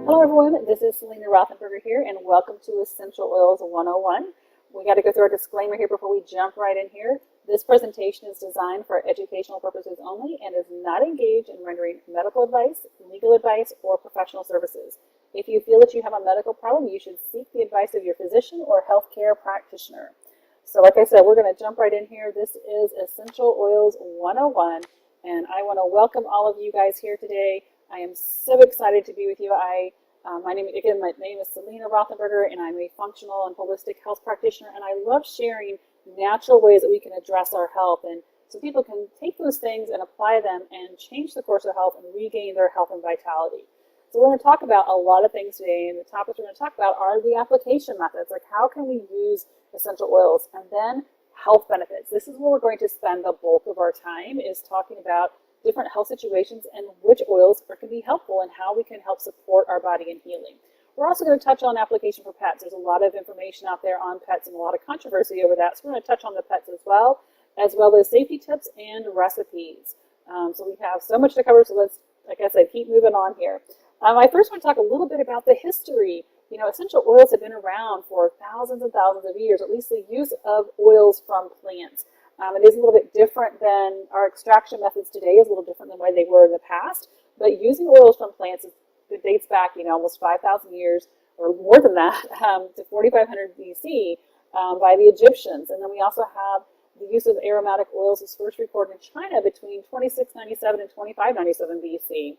Hello everyone, this is Selena Rothenberger here and welcome to Essential Oils 101. We got to go through our disclaimer here before we jump right in here. This presentation is designed for educational purposes only and is not engaged in rendering medical advice, legal advice, or professional services. If you feel that you have a medical problem, you should seek the advice of your physician or healthcare practitioner. So like I said, we're going to jump right in here. This is Essential Oils 101 and I want to welcome all of you guys here today. I am so excited to be with you. My name is Selena Rothenberger, and I'm a functional and holistic health practitioner, and I love sharing natural ways that we can address our health, and so people can take those things and apply them and change the course of health and regain their health and vitality. So we're going to talk about a lot of things today, and the topics we're going to talk about are the application methods, like how can we use essential oils, and then health benefits. This is where we're going to spend the bulk of our time, is talking about different health situations and which oils can be helpful and how we can help support our body in healing. We're also going to touch on application for pets. There's a lot of information out there on pets and a lot of controversy over that. So we're going to touch on the pets as well as safety tips and recipes. So we have so much to cover. So let's, like I said, keep moving on here. I first want to talk a little bit about the history. You know, essential oils have been around for thousands and thousands of years, at least the use of oils from plants. It is a little bit different than our extraction methods today, is a little different than the way they were in the past. But using oils from plants, it dates back, almost 5,000 years or more than that, to 4,500 BC by the Egyptians. And then we also have the use of aromatic oils is first recorded in China between 2697 and 2597 BC.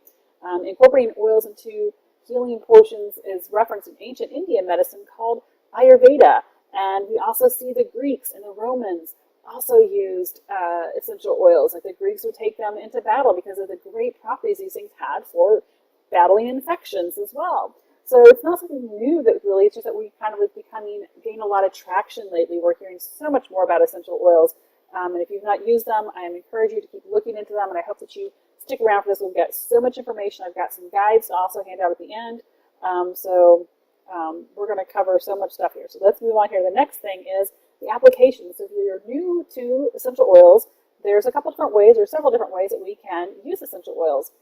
Incorporating oils into healing potions is referenced in ancient Indian medicine called Ayurveda. And we also see the Greeks and the Romans also used essential oils. Like the Greeks would take them into battle because of the great properties these things had for battling infections as well. So it's not something new that really, it's just that we kind of gain a lot of traction lately. We're hearing so much more about essential oils. And if you've not used them, I encourage you to keep looking into them, and I hope that you stick around for this. We'll get so much information. I've got some guides to also hand out at the end. We're going to cover so much stuff here. So let's move on here. The next thing is the application. So if you're new to essential oils, there's a couple different ways, or several different ways that we can use essential oils.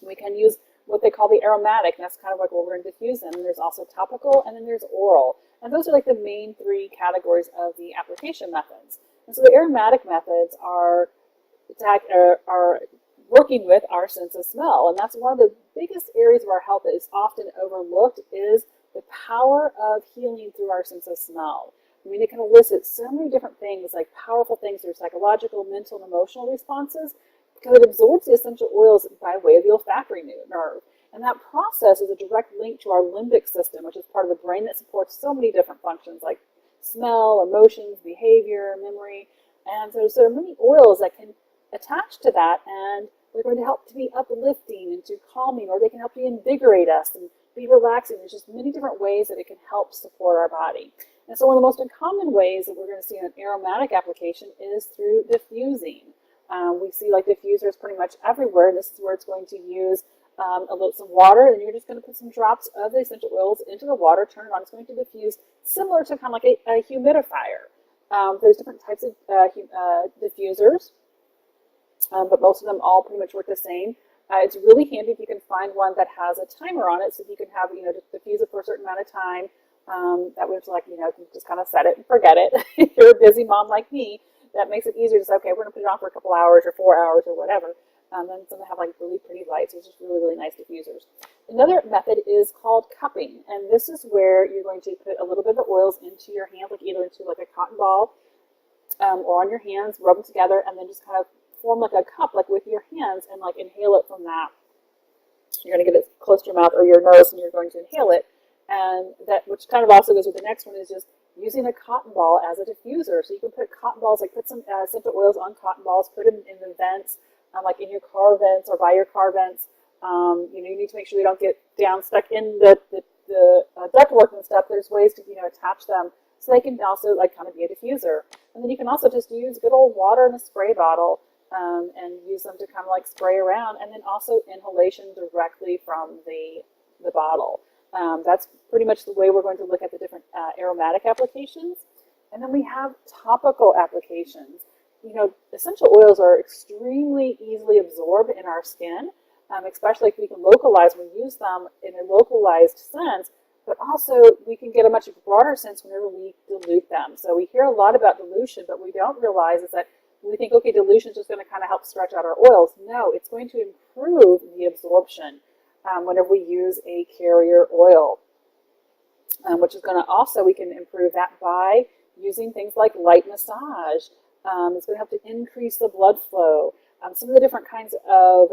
We can use what they call the aromatic, and that's kind of like what we're going to diffuse them. And there's also topical, and then there's oral. And those are like the main three categories of the application methods. And so the aromatic methods are working with our sense of smell. And that's one of the biggest areas of our health that is often overlooked, is the power of healing through our sense of smell. I mean, it can elicit so many different things, like powerful things through psychological, mental, and emotional responses, because it absorbs the essential oils by way of the olfactory nerve. And that process is a direct link to our limbic system, which is part of the brain that supports so many different functions like smell, emotions, behavior, memory. And so there are many oils that can attach to that, and they're going to help to be uplifting and to calming, or they can help to invigorate us and be relaxing. There's just many different ways that it can help support our body. And so one of the most common ways that we're going to see an aromatic application is through diffusing. We see like diffusers pretty much everywhere. This is where it's going to use some water, and you're just going to put some drops of the essential oils into the water, turn it on. It's going to diffuse, similar to kind of like a humidifier. There's different types of diffusers, but most of them all pretty much work the same. It's really handy if you can find one that has a timer on it, so you can have, just diffuse it for a certain amount of time. That was like, you can just kind of set it and forget it. If you're a busy mom like me, that makes it easier to say, okay, we're going to put it on for a couple hours or 4 hours or whatever. Then some have like really pretty lights. It's just really, really nice diffusers. Another method is called cupping. And this is where you're going to put a little bit of the oils into your hand, like either into like a cotton ball or on your hands, rub them together, and then just kind of form like a cup, like with your hands, and like inhale it from that. You're going to get it close to your mouth or your nose, and you're going to inhale it. And that, which kind of also goes with the next one, is just using a cotton ball as a diffuser. So you can put cotton balls, like put some essential oils on cotton balls, put them in the vents, like in your car vents or by your car vents. You need to make sure they don't get stuck in the ductwork and stuff. There's ways to attach them so they can also like kind of be a diffuser. And then you can also just use good old water in a spray bottle and use them to kind of like spray around, and then also inhalation directly from the bottle. That's pretty much the way we're going to look at the different aromatic applications. And then we have topical applications. Essential oils are extremely easily absorbed in our skin. especially if we can localize, we use them in a localized sense, but also we can get a much broader sense whenever we dilute them. So we hear a lot about dilution, but we don't realize is that we think, okay, dilution is just going to kind of help stretch out our oils. No, it's going to improve the absorption whenever we use a carrier oil, which is going to also, we can improve that by using things like light massage. It's going to help to increase the blood flow. Some of the different kinds of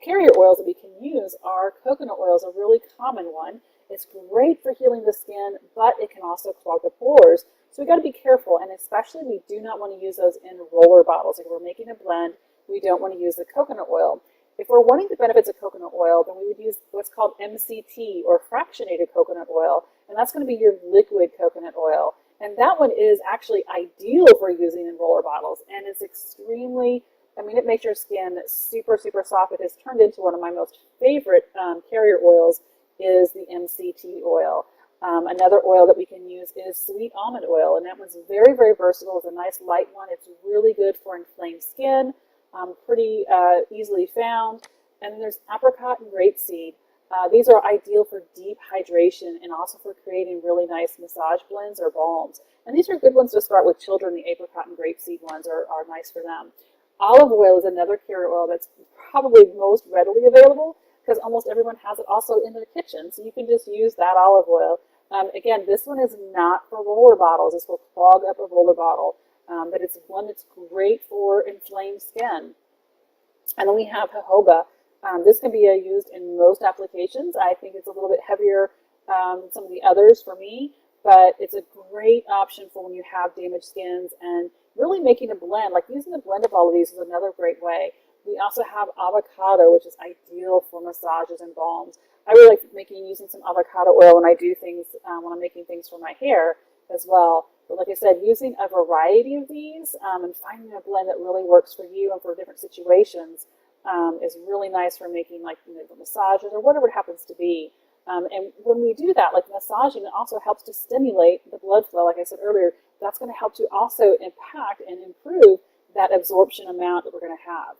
carrier oils that we can use are coconut oil is a really common one. It's great for healing the skin, but it can also clog the pores. So we got to be careful, and especially we do not want to use those in roller bottles. If we're making a blend, we don't want to use the coconut oil. If we're wanting the benefits of coconut oil, then we would use what's called MCT, or fractionated coconut oil, and that's going to be your liquid coconut oil. And that one is actually ideal for using in roller bottles, and it's extremely, I mean, it makes your skin super, super soft. It has turned into one of my most favorite carrier oils is the MCT oil. Another oil that we can use is sweet almond oil, and that one's very, very versatile. It's a nice light one. It's really good for inflamed skin, pretty easily found. And then there's apricot and grapeseed. These are ideal for deep hydration and also for creating really nice massage blends or balms. And these are good ones to start with children. The apricot and grapeseed ones are nice for them. Olive oil is another carrier oil that's probably most readily available because almost everyone has it also in their kitchen. So you can just use that olive oil. Again, this one is not for roller bottles. This will clog up a roller bottle, but it's one that's great for inflamed skin. And then we have jojoba. This can be used in most applications. I think it's a little bit heavier than some of the others for me, but it's a great option for when you have damaged skins and really making a blend. Like using a blend of all of these is another great way. We also have avocado, which is ideal for massages and balms. I really like using some avocado oil when I do things, when I'm making things for my hair as well. But like I said, using a variety of these and finding a blend that really works for you and for different situations is really nice for making like the massages or whatever it happens to be. And when we do that, like massaging, it also helps to stimulate the blood flow. Like I said earlier, that's going to help to also impact and improve that absorption amount that we're going to have.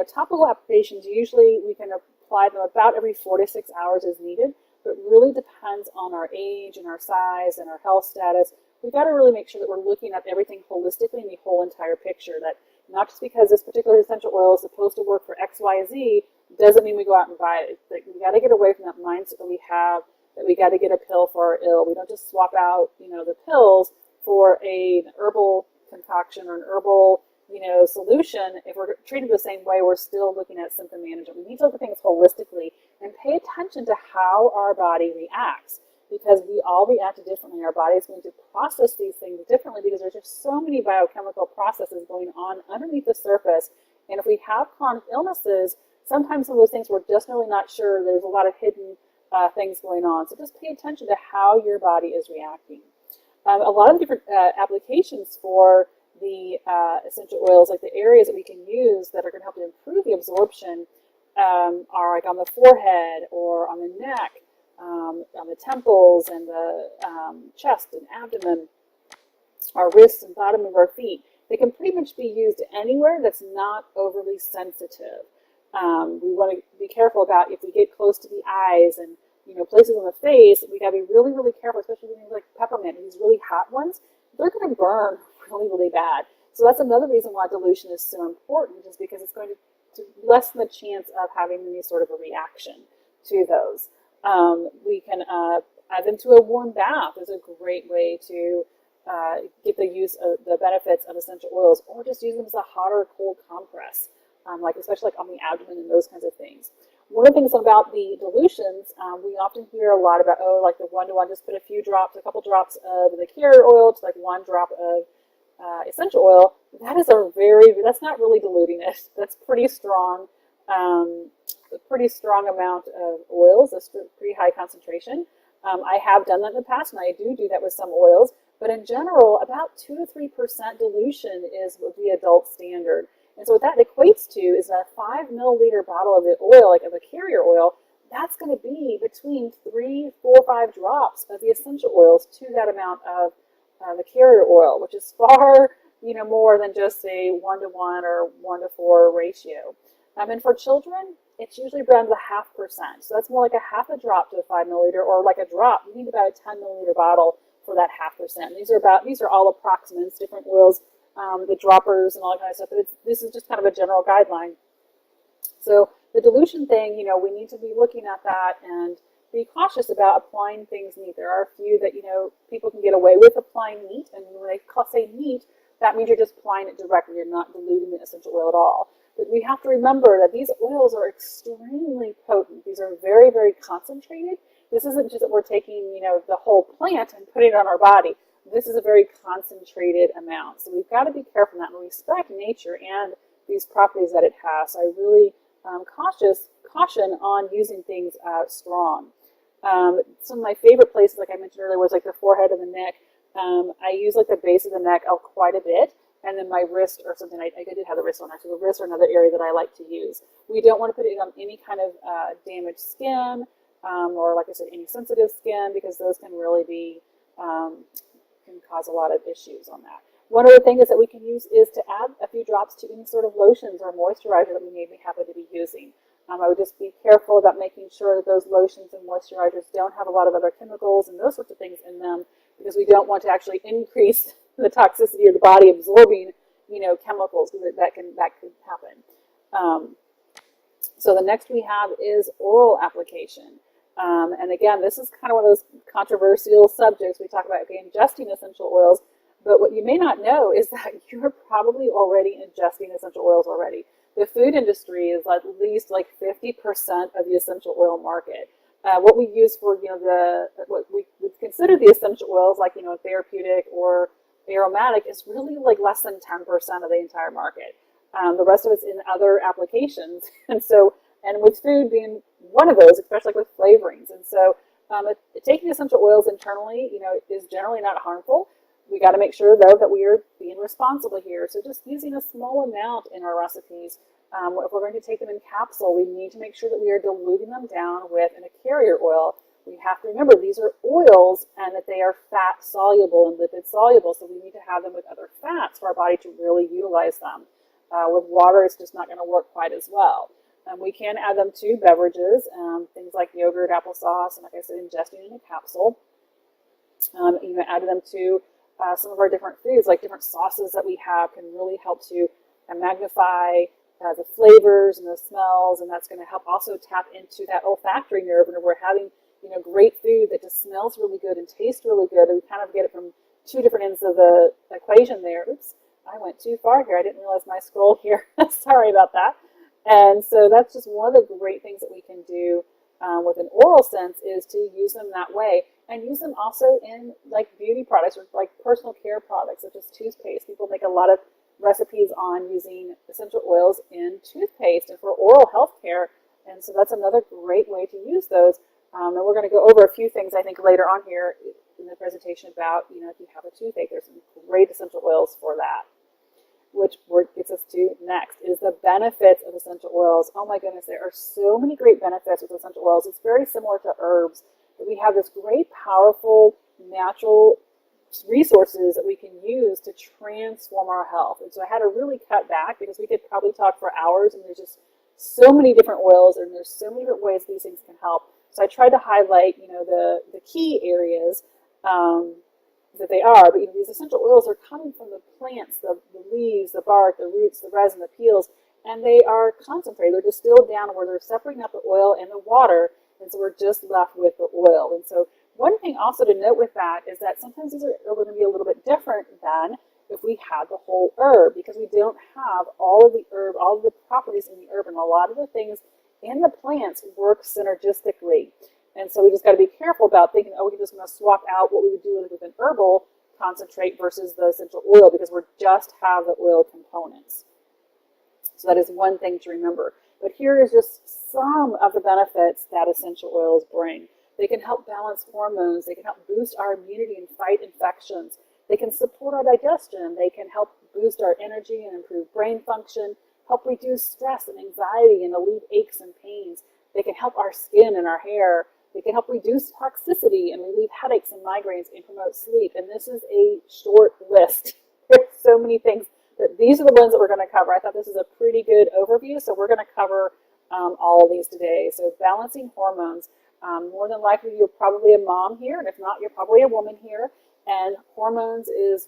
Topical applications, usually we can apply them about every 4 to 6 hours as needed, but really depends on our age and our size and our health status. We've got to really make sure that we're looking at everything holistically in the whole entire picture, that not just because this particular essential oil is supposed to work for X, Y, Z, doesn't mean we go out and buy it. Like, we got to get away from that mindset that we have, that we got to get a pill for our ill. We don't just swap out, the pills for an herbal concoction or an herbal solution. If we're treated the same way, we're still looking at symptom management. We need to look at things holistically and pay attention to how our body reacts, because we all react differently. Our body is going to process these things differently because there's just so many biochemical processes going on underneath the surface. And if we have chronic illnesses, sometimes some of those things we're just really not sure. There's a lot of hidden things going on. So just pay attention to how your body is reacting. A lot of different applications for the essential oils, like the areas that we can use that are going to help to improve the absorption are like on the forehead or on the neck, on the temples and the chest and abdomen, our wrists and bottom of our feet. They can pretty much be used anywhere that's not overly sensitive. We want to be careful about if we get close to the eyes and places on the face. We got to be really, really careful, especially with things like peppermint. These really hot ones, they're going to burn really, really bad. So that's another reason why dilution is so important, is because it's going to lessen the chance of having any sort of a reaction to those. We can add them to a warm bath. Is a great way to get the use of the benefits of essential oils, or just use them as a hot or cold compress, especially like on the abdomen and those kinds of things. One of the things about the dilutions, we often hear a lot about, like the one-to-one, just put a couple drops of the carrier oil to like 1 drop of essential oil. That's not really diluting it. That's pretty strong, a pretty strong amount of oils. That's pretty high concentration. I have done that in the past, and I do that with some oils. But in general, about 2 to 3% dilution is the adult standard. And so what that equates to is a 5 milliliter bottle of the oil, like of a carrier oil. That's going to be between 3, 4, 5 drops of the essential oils to that amount of the carrier oil, which is far, more than just a 1-to-1 or 1-to-4 ratio. And for children, it's usually around the 0.5%. So that's more like a half a drop to a 5 milliliter, or like a drop. You need about a 10 milliliter bottle for that 0.5%. These are all approximates, different oils, the droppers and all that kind of stuff. But this is just kind of a general guideline. So the dilution thing, we need to be looking at that and be cautious about applying things neat. There are a few that, people can get away with applying neat. And when they say neat, that means you're just applying it directly. You're not diluting the essential oil at all. But we have to remember that these oils are extremely potent. These are very, very concentrated. This isn't just that we're taking, the whole plant and putting it on our body. This is a very concentrated amount. So we've got to be careful in that and respect nature and these properties that it has. So I really caution on using things strong. Some of my favorite places, like I mentioned earlier, was like the forehead and the neck. I use like the base of the neck quite a bit, and then my wrist or something. I did have the wrist on, actually. The wrists are another area that I like to use. We don't want to put it on any kind of damaged skin, or like I said, any sensitive skin, because those can really be can cause a lot of issues on that. One other thing is that we can use is to add a few drops to any sort of lotions or moisturizer that we may happen to be using. I would just be careful about making sure that those lotions and moisturizers don't have a lot of other chemicals and those sorts of things in them, because we don't want to actually increase the toxicity of the body absorbing, chemicals, because that could happen. So the next we have is oral application. And again, this is kind of one of those controversial subjects. We talk about, ingesting essential oils, but what you may not know is that you're probably already ingesting essential oils already. The food industry is at least like 50% of the essential oil market. What we use for, what we would consider the essential oils, like, therapeutic or aromatic, is really like less than 10% of the entire market. The rest of it's in other applications. And with food being one of those, especially with flavorings. And so taking essential oils internally, is generally not harmful. We got to make sure, though, that we are being responsible here. So just using a small amount in our recipes. If we're going to take them in capsule, we need to make sure that we are diluting them down with a carrier oil. We have to remember these are oils and that they are fat soluble and lipid soluble. So we need to have them with other fats for our body to really utilize them. With water, it's just not going to work quite as well. We can add them to beverages, things like yogurt, applesauce, and like I said, ingesting in a capsule. Add them to some of our different foods, like different sauces that we have, can really help to magnify the flavors and the smells, and that's going to help also tap into that olfactory nerve. And if we're having great food that just smells really good and tastes really good, and we kind of get it from two different ends of the equation there. Oops, I went too far here. I didn't realize my scroll here. Sorry about that. And so that's just one of the great things that we can do with an oral sense, is to use them that way, and use them also in like beauty products or like personal care products such as toothpaste. People make a lot of recipes on using essential oils in toothpaste and for oral health care, and so that's another great way to use those. And we're going to go over a few things, I think, later on here in the presentation about, if you have a toothache, there's some great essential oils for that. Which gets us to next is the benefits of essential oils. Oh my goodness, there are so many great benefits with essential oils. It's very similar to herbs, but we have this great, powerful, natural resources that we can use to transform our health. And so I had to really cut back, because we could probably talk for hours, and there's just so many different oils, and there's so many different ways these things can help. So I tried to highlight, the key areas that they are, but these essential oils are coming from the plants, the leaves, the bark, the roots, the resin, the peels, and they are concentrated. They're distilled down where they're separating out the oil and the water, and so we're just left with the oil. And so one thing also to note with that is that sometimes these are going to be a little bit different than if we had the whole herb, because we don't have all of the herb, all of the properties in the herb, and a lot of the things in the plants work synergistically. And so we just got to be careful about thinking, we're just going to swap out what we would do with an herbal concentrate versus the essential oil, because we just have the oil components. So that is one thing to remember. But here is just some of the benefits that essential oils bring. They can help balance hormones. They can help boost our immunity and fight infections. They can support our digestion. They can help boost our energy and improve brain function, help reduce stress and anxiety and alleviate aches and pains. They can help our skin and our hair. They can help reduce toxicity and relieve headaches and migraines and promote sleep. And this is a short list. There's so many things, but these are the ones that we're going to cover. I thought this is a pretty good overview, so we're going to cover all of these today. So balancing hormones. More than likely, you're probably a mom here, and if not, you're probably a woman here. And hormones is,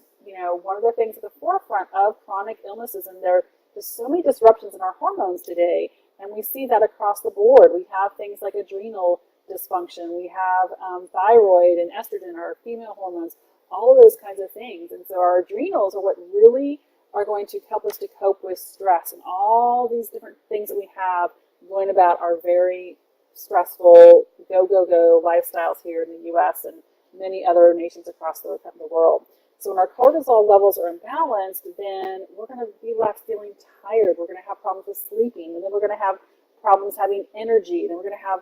one of the things at the forefront of chronic illnesses, and there's so many disruptions in our hormones today, and we see that across the board. We have things like adrenal dysfunction, we have thyroid and estrogen, our female hormones, all of those kinds of things. And so our adrenals are what really are going to help us to cope with stress, and all these different things that we have going about our very stressful go lifestyles here in the US and many other nations across the world. So when our cortisol levels are imbalanced, then we're going to be left feeling tired. We're going to have problems with sleeping, and then we're going to have problems having energy. Then we're going to have,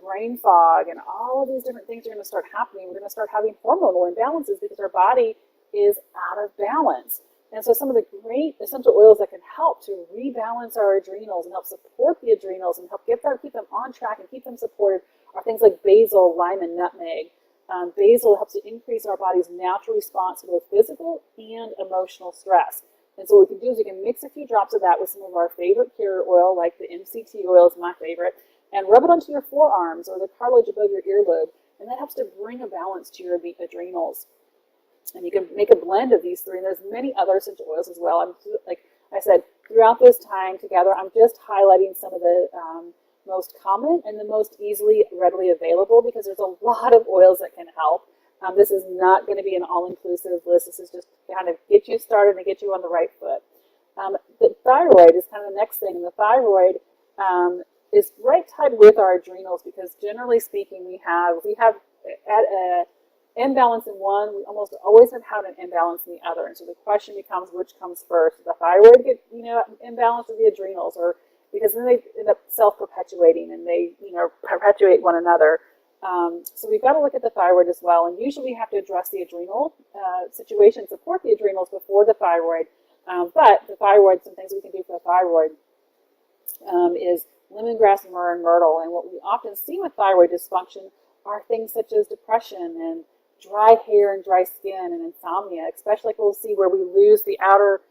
brain fog, and all of these different things are going to start happening. We're going to start having hormonal imbalances because our body is out of balance. And so some of the great essential oils that can help to rebalance our adrenals and help support the adrenals and help keep them on track and keep them supported are things like basil, lime, and nutmeg. Basil helps to increase our body's natural response to both physical and emotional stress. And so what we can do is we can mix a few drops of that with some of our favorite carrier oil, like the MCT oil is my favorite, and rub it onto your forearms or the cartilage above your earlobe. And that helps to bring a balance to your adrenals. And you can make a blend of these three, and there's many other essential oils as well. Like I said, throughout this time together, I'm just highlighting some of the most common and the most readily available, because there's a lot of oils that can help. This is not going to be an all-inclusive list. This is just kind of get you started and get you on the right foot. The thyroid is kind of the next thing. And the thyroid is right tied with our adrenals, because generally speaking, we have at a imbalance in one, we almost always have had an imbalance in the other. And so the question becomes, which comes first? The thyroid get imbalance, or the adrenals? Or because then they end up self-perpetuating, and they perpetuate one another. So we've got to look at the thyroid as well. And usually we have to address the adrenal situation, support the adrenals before the thyroid. But the thyroid, some things we can do for the thyroid is lemongrass, myrrh, and myrtle. And what we often see with thyroid dysfunction are things such as depression and dry hair and dry skin and insomnia, especially like we'll see where we lose the outer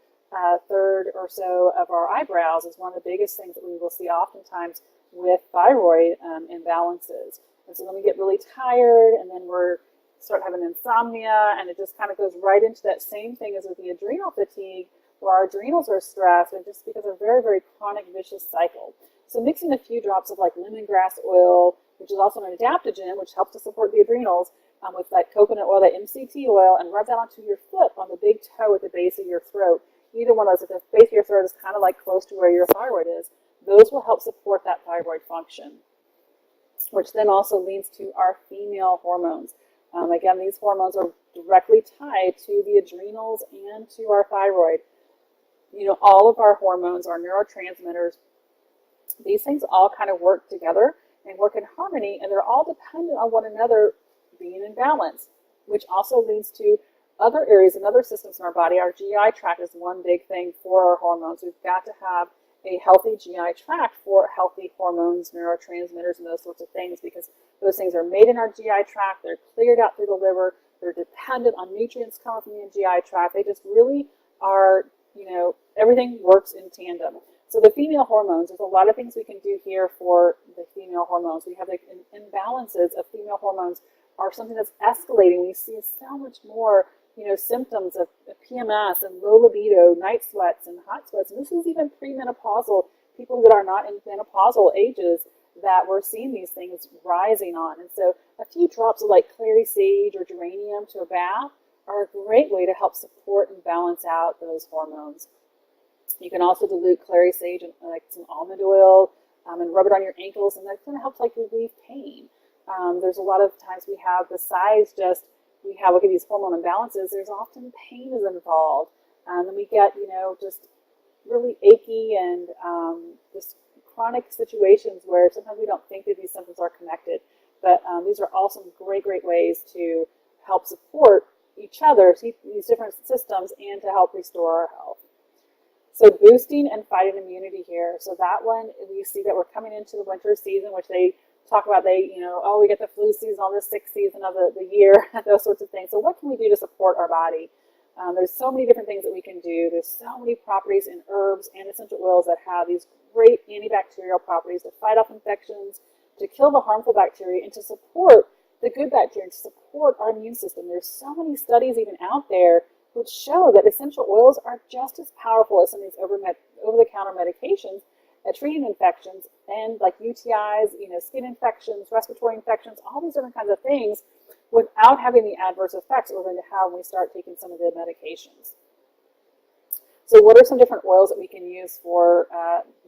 third or so of our eyebrows is one of the biggest things that we will see oftentimes with thyroid imbalances. And so then we get really tired, and then we're start having insomnia, and it just kind of goes right into that same thing as with the adrenal fatigue, where our adrenals are stressed, and just because of a very, very chronic vicious cycle. So mixing a few drops of like lemongrass oil, which is also an adaptogen, which helps to support the adrenals, with that coconut oil, that MCT oil, and rub that onto your foot on the big toe at the base of your throat. Either one of those, if the base of your throat is kind of like close to where your thyroid is, those will help support that thyroid function, which then also leads to our female hormones. Again, these hormones are directly tied to the adrenals and to our thyroid. All of our hormones, our neurotransmitters, these things all kind of work together and work in harmony, and they're all dependent on one another being in balance, which also leads to other areas and other systems in our body. Our GI tract is one big thing for our hormones. We've got to have a healthy GI tract for healthy hormones, neurotransmitters, and those sorts of things, because those things are made in our GI tract. They're cleared out through the liver. They're dependent on nutrients coming from the GI tract. They just really are, everything works in tandem. So the female hormones, there's a lot of things we can do here for the female hormones. We have like imbalances of female hormones are something that's escalating. We see so much more, symptoms of PMS and low libido, night sweats and hot sweats. And this is even premenopausal, people that are not in menopausal ages, that we're seeing these things rising on. And so a few drops of like clary sage or geranium to a bath are a great way to help support and balance out those hormones. You can also dilute clary sage and like some almond oil and rub it on your ankles, and that kind of helps like relieve pain. There's a lot of times we have, besides just we have look at these hormone imbalances, there's often pain is involved, and then we get just really achy and just chronic situations where sometimes we don't think that these symptoms are connected. But these are all some great ways to help support each other, these different systems, and to help restore our health. So boosting and fighting immunity here. So that one, we see that we're coming into the winter season, which they talk about, we get the flu season, all the sick season of the year, those sorts of things. So what can we do to support our body? There's so many different things that we can do. There's so many properties in herbs and essential oils that have these great antibacterial properties to fight off infections, to kill the harmful bacteria, and to support the good bacteria, and to support our immune system. There's so many studies even out there which show that essential oils are just as powerful as some of these over-the-counter medications at treating infections and like UTIs, skin infections, respiratory infections, all these different kinds of things without having the adverse effects that we're going to have when we start taking some of the medications. So what are some different oils that we can use for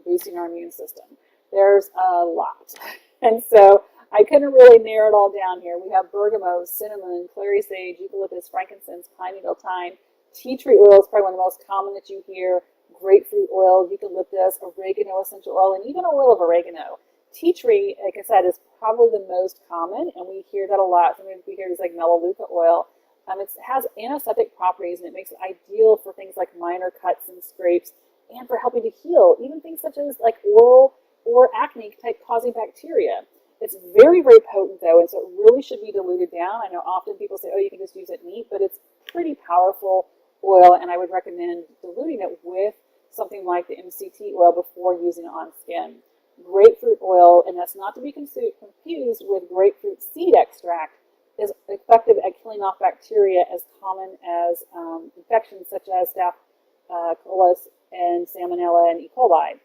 boosting our immune system? There's a lot. And so I couldn't really narrow it all down here. We have bergamot, cinnamon, clary sage, eucalyptus, frankincense, pine needle, thyme. Tea tree oil is probably one of the most common that you hear. Grapefruit oil, eucalyptus, oregano essential oil, and even oil of oregano. Tea tree, like I said, is probably the most common, and we hear that a lot. Sometimes we hear it's like melaleuca oil. It has antiseptic properties, and it makes it ideal for things like minor cuts and scrapes, and for helping to heal, even things such as like oral or acne type causing bacteria. It's very, very potent though, and so it really should be diluted down. I know often people say, oh, you can just use it neat, but it's pretty powerful oil, and I would recommend diluting it with something like the MCT oil before using it on skin. Grapefruit oil, and that's not to be confused with grapefruit seed extract, is effective at killing off bacteria as common as infections such as Staphylococcus and Salmonella and E. coli.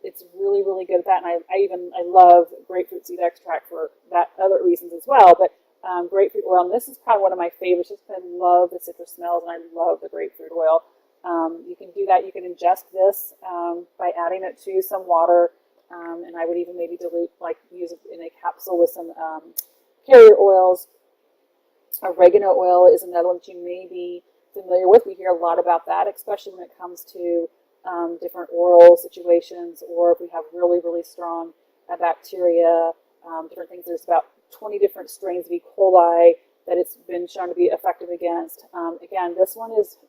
It's really, really good at that, and I love grapefruit seed extract for that other reasons as well. But grapefruit oil, and this is probably one of my favorites just because I love the citrus smells and I love the grapefruit oil. You can do that. You can ingest this by adding it to some water, and I would even maybe dilute, like use it in a capsule with some carrier oils. Oregano oil is another one that you may be familiar with. We hear a lot about that, especially when it comes to different oral situations, or if we have really, really strong bacteria, different things. There's about 20 different strains of E. coli that it's been shown to be effective against. Again, this one is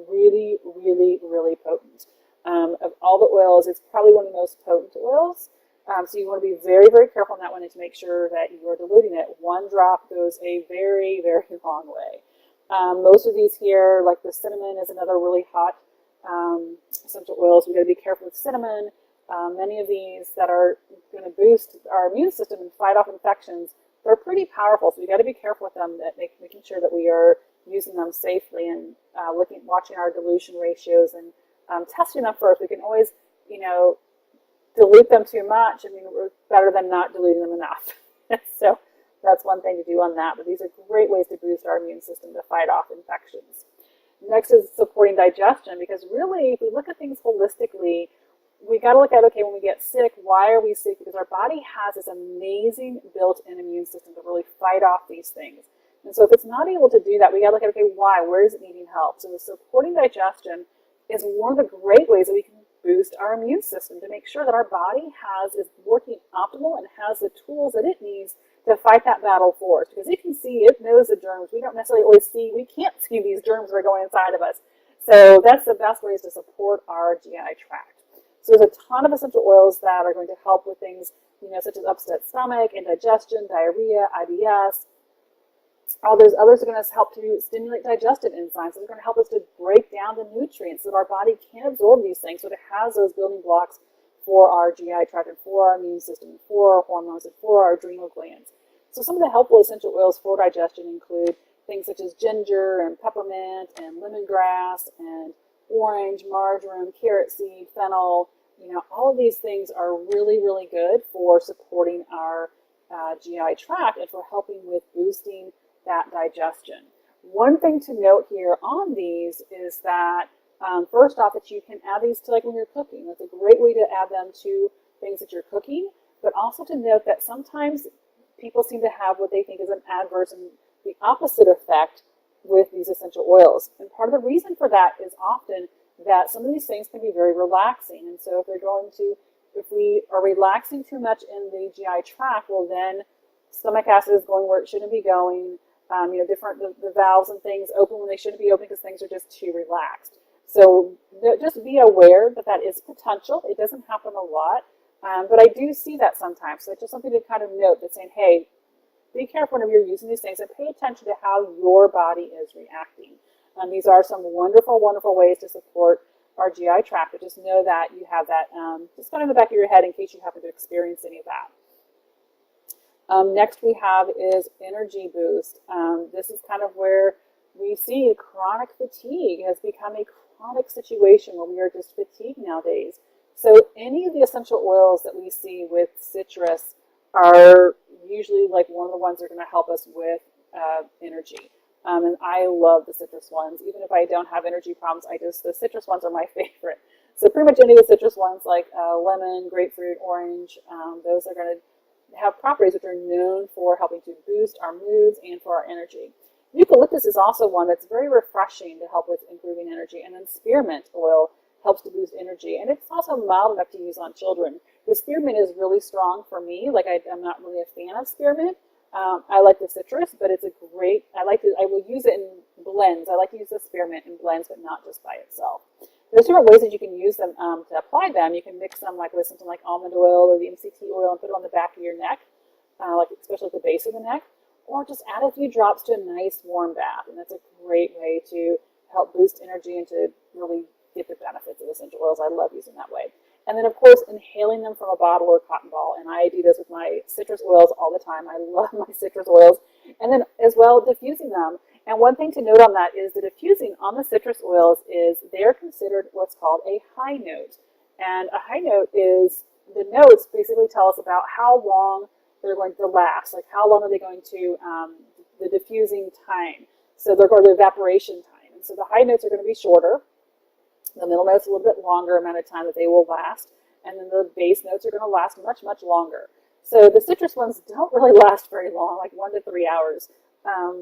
really, really, really potent. Of all the oils, it's probably one of the most potent oils. So you want to be very, very careful on that one and to make sure that you are diluting it. One drop goes a very, very long way. Most of these here, like the cinnamon is another really hot essential oils. We got to be careful with cinnamon. Many of these that are going to boost our immune system and fight off infections, they're pretty powerful. So we got to be careful with them, making sure that we are using them safely and watching our dilution ratios and testing them first. We can always, dilute them too much. I mean, we're better than not diluting them enough. So that's one thing to do on that. But these are great ways to boost our immune system to fight off infections. Next is supporting digestion, because really, if we look at things holistically, we got to look at, okay, when we get sick, why are we sick? Because our body has this amazing built-in immune system to really fight off these things. And so if it's not able to do that, we got to look at, okay, why? Where is it needing help? So the supporting digestion is one of the great ways that we can boost our immune system to make sure that our body is working optimal and has the tools that it needs to fight that battle for us. Because it can see, it knows the germs. We don't necessarily always see, we can't see these germs that are going inside of us. So that's the best ways to support our GI tract. So there's a ton of essential oils that are going to help with things, such as upset stomach, indigestion, diarrhea, IBS. All those others are going to help to stimulate digestive enzymes. So they're going to help us to break down the nutrients so that our body can absorb these things. So it has those building blocks for our GI tract and for our immune system, and for our hormones, and for our adrenal glands. So some of the helpful essential oils for digestion include things such as ginger and peppermint and lemongrass and orange, marjoram, carrot seed, fennel. All of these things are really, really good for supporting our GI tract and for helping with boosting that digestion. One thing to note here on these is that first off, that you can add these to, like, when you're cooking. That's a great way to add them to things that you're cooking, but also to note that sometimes people seem to have what they think is an adverse and the opposite effect with these essential oils. And part of the reason for that is often that some of these things can be very relaxing. And so if we are relaxing too much in the GI tract, well, then stomach acid is going where it shouldn't be going. The valves and things open when they shouldn't be open because things are just too relaxed. So just be aware that that is potential. It doesn't happen a lot, but I do see that sometimes. So it's just something to kind of note, that's saying, hey, be careful whenever you're using these things and pay attention to how your body is reacting. These are some wonderful, wonderful ways to support our GI tract, but just know that you have that just kind of in the back of your head in case you happen to experience any of that. Next we have is energy boost. This is kind of where we see chronic fatigue has become a chronic situation where we are just fatigued nowadays. So any of the essential oils that we see with citrus are usually like one of the ones that are going to help us with energy. And I love the citrus ones. Even if I don't have energy problems, the citrus ones are my favorite. So pretty much any of the citrus ones like lemon, grapefruit, orange, those are going to have properties which are known for helping to boost our moods and for our energy. Eucalyptus is also one that's very refreshing to help with improving energy. And then spearmint oil helps to boost energy. And it's also mild enough to use on children. The spearmint is really strong for me. Like I'm not really a fan of spearmint. I like the citrus, but it's a great, I will use it in blends. I like to use the spearmint in blends, but not just by itself. There's different ways that you can use them to apply them. You can mix them like with something like almond oil or the MCT oil and put it on the back of your neck, like especially at the base of the neck, or just add a few drops to a nice warm bath. And that's a great way to help boost energy and to really get the benefits of essential oils. I love using that way. And then, of course, inhaling them from a bottle or cotton ball. And I do this with my citrus oils all the time. I love my citrus oils. And then as well, diffusing them. And one thing to note on that is the diffusing on the citrus oils is they're considered what's called a high note. And a high note is, the notes basically tell us about how long they're going to last. Like how long are they going to, the diffusing time. So they're going to evaporation time. And so the high notes are going to be shorter. The middle notes a little bit longer amount of time that they will last, and then the base notes are going to last much, much longer. So the citrus ones don't really last very long, like 1 to 3 hours.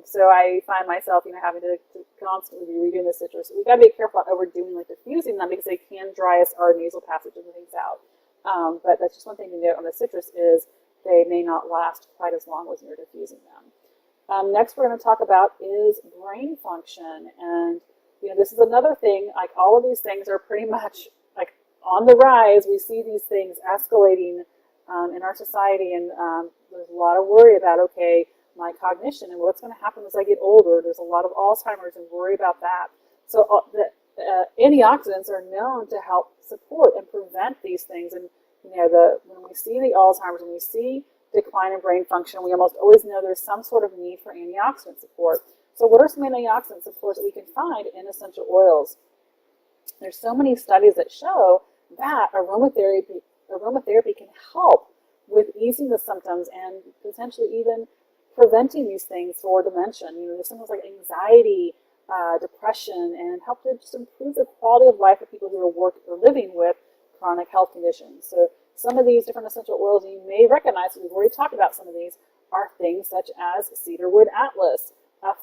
So I find myself, having to constantly be redoing the citrus. We've got to be careful about overdoing like diffusing them because they can dry us our nasal passages and things out. But that's just one thing to note on the citrus is they may not last quite as long as you're diffusing them. Next we're going to talk about is brain function. And this is another thing, like all of these things are pretty much like on the rise. We see these things escalating in our society, and there's a lot of worry about, okay, my cognition and what's going to happen as I get older. There's a lot of Alzheimer's and worry about that. So the antioxidants are known to help support and prevent these things. And when we see the Alzheimer's, when we see decline in brain function, we almost always know there's some sort of need for antioxidant support. So what are some antioxidants, of course, that we can find in essential oils? There's so many studies that show that aromatherapy can help with easing the symptoms and potentially even preventing these things for dementia. There's things like anxiety, depression, and help to just improve the quality of life of people who are living with chronic health conditions. So some of these different essential oils you may recognize, we've already talked about some of these, are things such as cedarwood atlas,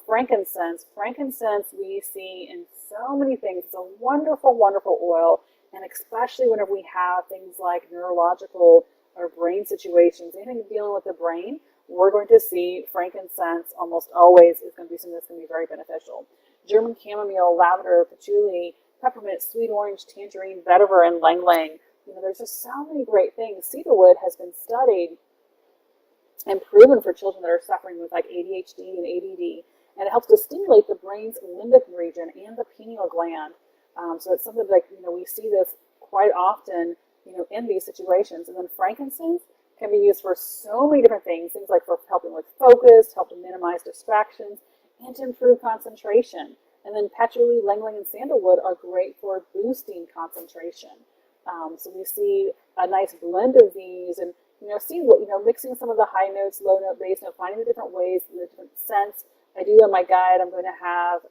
frankincense. Frankincense we see in so many things. It's a wonderful, wonderful oil, and especially whenever we have things like neurological or brain situations, anything dealing with the brain, we're going to see frankincense almost always is going to be something that's going to be very beneficial. German chamomile, lavender, patchouli, peppermint, sweet orange, tangerine, vetiver, and ylang ylang. There's just so many great things. Cedarwood has been studied and proven for children that are suffering with like ADHD and ADD, and it helps to stimulate the brain's limbic region and the pineal gland. So it's something like, we see this quite often, in these situations. And then frankincense can be used for so many different things like for helping with focus, help to minimize distractions, and to improve concentration. And then patchouli, ylang ylang, and sandalwood are great for boosting concentration. So we see a nice blend of these, and mixing some of the high notes, low note, base note, finding the different ways, the different scents. I do on my guide, I'm going to have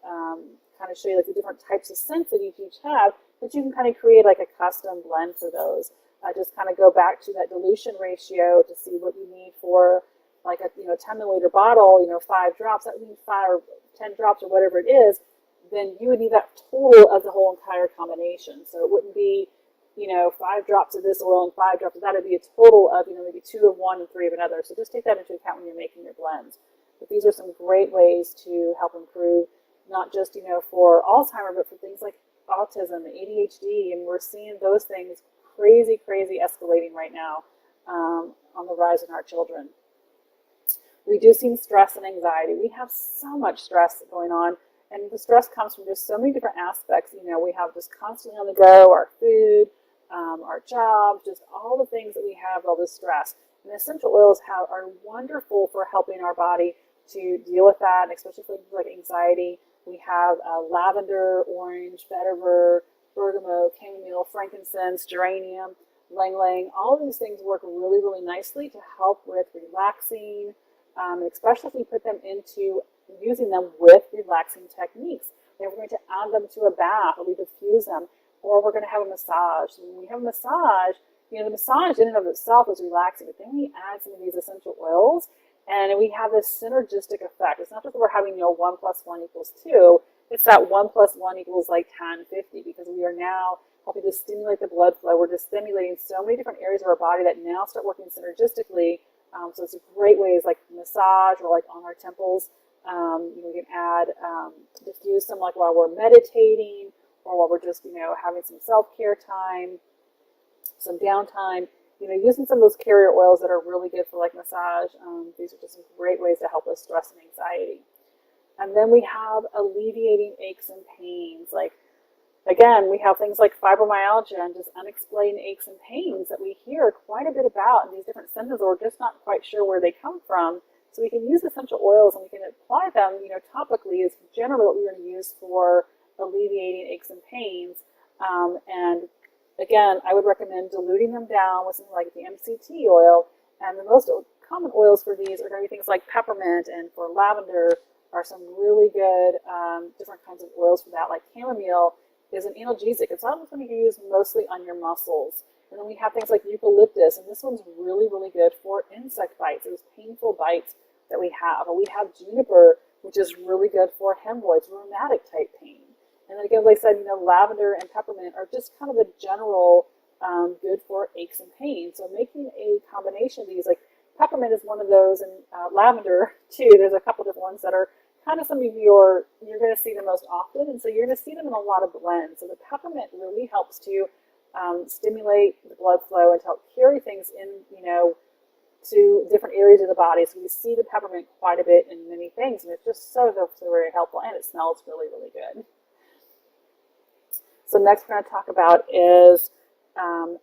kind of show you like the different types of scents that each have, but you can kind of create like a custom blend for those. Just kind of go back to that dilution ratio to see what you need for like a 10 milliliter bottle, 5 drops, that would mean 5 or 10 drops or whatever it is, then you would need that total of the whole entire combination. So it wouldn't be 5 drops of this oil and 5 drops of that. Would be a total of, maybe 2 of one and 3 of another. So just take that into account when you're making your blends. But these are some great ways to help improve, not just, for Alzheimer's, but for things like autism, ADHD, and we're seeing those things crazy escalating right now on the rise in our children. Reducing stress and anxiety. We have so much stress going on And the stress comes from just so many different aspects. You know, we have just constantly on the go, our food, our jobs, just all the things that we have, all this stress. And essential oils are wonderful for helping our body to deal with that, and especially for things like anxiety. We have lavender, orange, vetiver, bergamot, chamomile, frankincense, geranium, ylang ylang. All of these things work really, really nicely to help with relaxing, especially if we put them into using them with relaxing techniques. If we're going to add them to a bath, or we diffuse them, or we're going to have a massage. And when we have a massage, you know, the massage in and of itself is relaxing, but then we add some of these essential oils, and we have this synergistic effect. It's not just that we're having, you know, 1 + 1 = 2. It's that 1 + 1 = like 10, 50, because we are now helping to stimulate the blood flow. We're just stimulating so many different areas of our body that now start working synergistically. So it's a great ways like massage, or like on our temples. You know, we can add, diffuse some like while we're meditating, or while we're just, you know, having some self-care time, some downtime. You know, using some of those carrier oils that are really good for like massage. These are just some great ways to help with stress and anxiety. And then we have alleviating aches and pains. Like, again, we have things like fibromyalgia and just unexplained aches and pains that we hear quite a bit about in these different symptoms, or we're just not quite sure where they come from. So we can use essential oils and we can apply them, you know, topically is generally what we're going to use for alleviating aches and pains. And again, I would recommend diluting them down with something like the MCT oil. And the most common oils for these are going to be things like peppermint, and for lavender are some really good different kinds of oils for that. Like chamomile is an analgesic. It's not something you use mostly on your muscles. And then we have things like eucalyptus, and this one's really, really good for insect bites, those painful bites that we have. And we have juniper, which is really good for hemorrhoids, rheumatic type pain. And then again, like I said, you know, lavender and peppermint are just kind of the general good for aches and pains. So making a combination of these, like peppermint is one of those, and lavender too. There's a couple different ones that are kind of some of you're going to see the most often, and so you're going to see them in a lot of blends. So the peppermint really helps to stimulate the blood flow and to help carry things in, you know, to different areas of the body. So we see the peppermint quite a bit in many things, and it's just so very helpful, and it smells really, really good. So next we're going to talk about is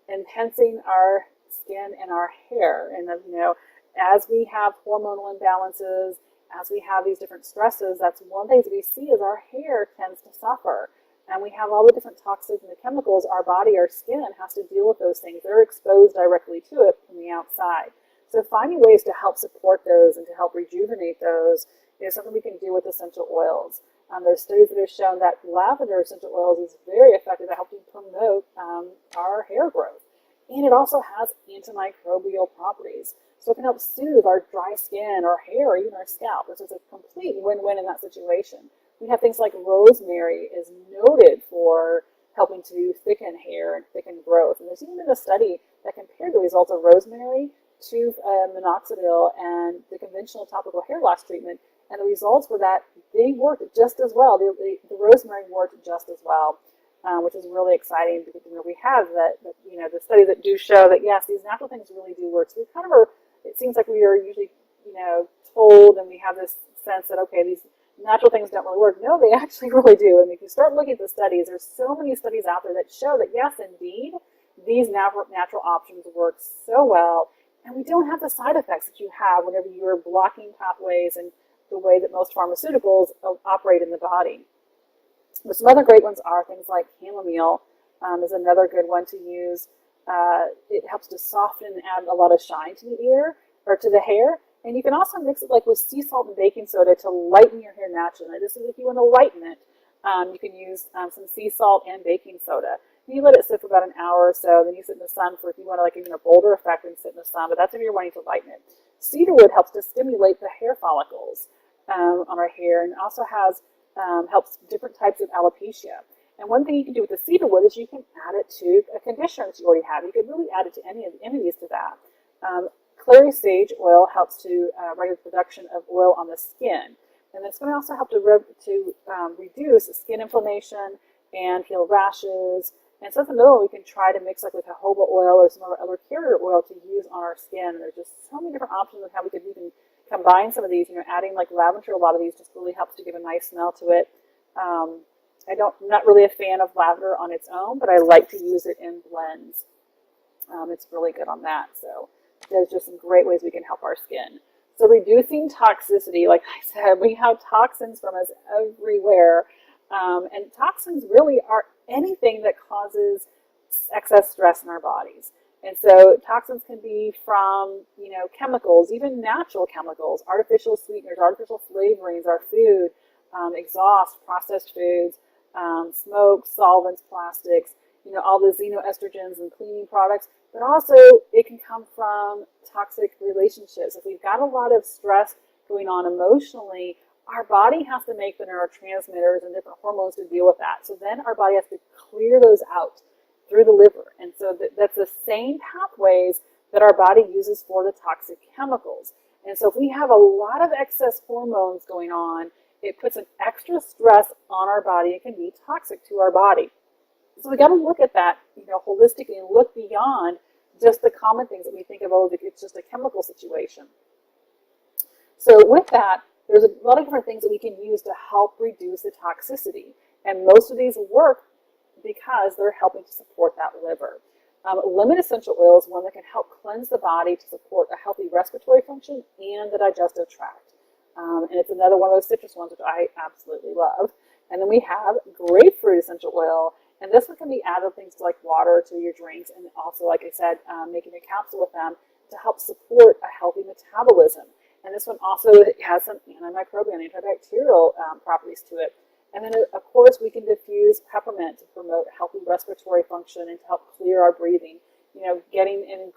enhancing our skin and our hair. And you know, as we have hormonal imbalances, as we have these different stresses, that's one thing that we see is our hair tends to suffer. And we have all the different toxins and the chemicals. Our body, our skin has to deal with those things. They're exposed directly to it from the outside. So finding ways to help support those and to help rejuvenate those is something we can do with essential oils. There's studies that have shown that lavender essential oils is very effective at helping promote our hair growth. And it also has antimicrobial properties. So it can help soothe our dry skin, our hair, or even our scalp. This is a complete win-win in that situation. We have things like rosemary is noted for helping to thicken hair and thicken growth. And there's even been a study that compared the results of rosemary to minoxidil and the conventional topical hair loss treatment. And the results were that they worked just as well. The rosemary worked just as well, which is really exciting because, you know, we have you know, the studies that do show that yes, these natural things really do work. So we kind of are, it seems like we are usually, you know, told, and we have this sense that okay, these natural things don't really work. No, they actually really do. And if you start looking at the studies, there's so many studies out there that show that yes, indeed, these natural options work so well, and we don't have the side effects that you have whenever you're blocking pathways and the way that most pharmaceuticals operate in the body. But some other great ones are things like chamomile is another good one to use. It helps to soften and add a lot of shine to the ear or to the hair. And you can also mix it like with sea salt and baking soda to lighten your hair naturally. This is if you want to lighten it. You can use some sea salt and baking soda. And you let it sit for about an hour or so. Then you sit in the sun for if you want to like even a bolder effect and sit in the sun. But that's if you're wanting to lighten it. Cedarwood helps to stimulate the hair follicles on our hair, and also has helps different types of alopecia. And one thing you can do with the cedarwood is you can add it to a conditioner that you already have. You could really add it to any of these to that. Clary sage oil helps to regulate the production of oil on the skin, and it's going to also help to reduce skin inflammation and heal rashes. And so that's another one we can try to mix like with jojoba oil or some other carrier oil to use on our skin. And there's just so many different options of how we could even combine some of these. You know, adding like lavender, a lot of these just really helps to give a nice smell to it. I'm not really a fan of lavender on its own, but I like to use it in blends. It's really good on that. So there's just some great ways we can help our skin. So reducing toxicity, like I said, we have toxins from us everywhere. And toxins really are anything that causes excess stress in our bodies. And so toxins can be from, chemicals, even natural chemicals, artificial sweeteners, artificial flavorings, our food, exhaust, processed foods, smoke, solvents, plastics, all the xenoestrogens and cleaning products. But also it can come from toxic relationships. If we've got a lot of stress going on emotionally, our body has to make the neurotransmitters and different hormones to deal with that. So then our body has to clear those out through the liver. And so that's the same pathways that our body uses for the toxic chemicals. And so if we have a lot of excess hormones going on, it puts an extra stress on our body. It can be toxic to our body. So we got to look at that, holistically and look beyond just the common things that we think of, it's just a chemical situation. So with that, there's a lot of different things that we can use to help reduce the toxicity. And most of these work because they're helping to support that liver. Lemon essential oil is one that can help cleanse the body to support a healthy respiratory function and the digestive tract. And it's another one of those citrus ones, which I absolutely love. And then we have grapefruit essential oil. And this one can be added to things like water to your drinks. And also, like I said, making a capsule with them to help support a healthy metabolism. And this one also has some antimicrobial and antibacterial properties to it. And then, of course, we can diffuse peppermint to promote healthy respiratory function and to help clear our breathing. Getting in